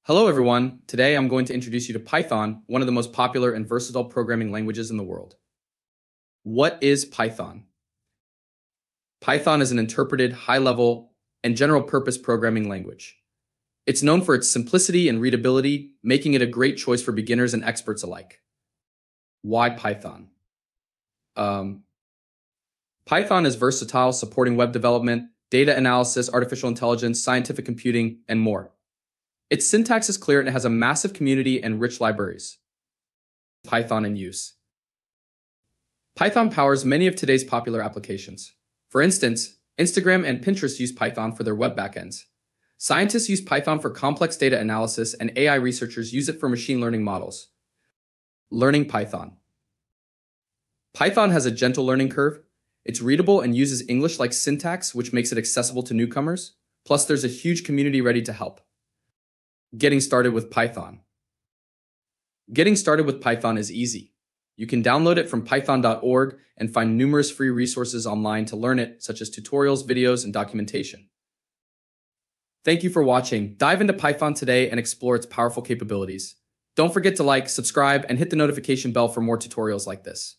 Hello everyone, today I'm going to introduce you to Python, one of the most popular and versatile programming languages in the world. What is Python? Python is an interpreted, high-level, and general-purpose programming language. It's known for its simplicity and readability, making it a great choice for beginners and experts alike. Why Python? Python is versatile, supporting web development, data analysis, artificial intelligence, scientific computing, and more. Its syntax is clear and it has a massive community and rich libraries. Python in use. Python powers many of today's popular applications. For instance, Instagram and Pinterest use Python for their web backends. Scientists use Python for complex data analysis, and AI researchers use it for machine learning models. Learning Python. Python has a gentle learning curve. It's readable and uses English-like syntax, which makes it accessible to newcomers. Plus, there's a huge community ready to help. Getting started with Python. Getting started with Python is easy. You can download it from python.org and find numerous free resources online to learn it, such as tutorials, videos, and documentation. Thank you for watching. Dive into Python today and explore its powerful capabilities. Don't forget to like, subscribe, and hit the notification bell for more tutorials like this.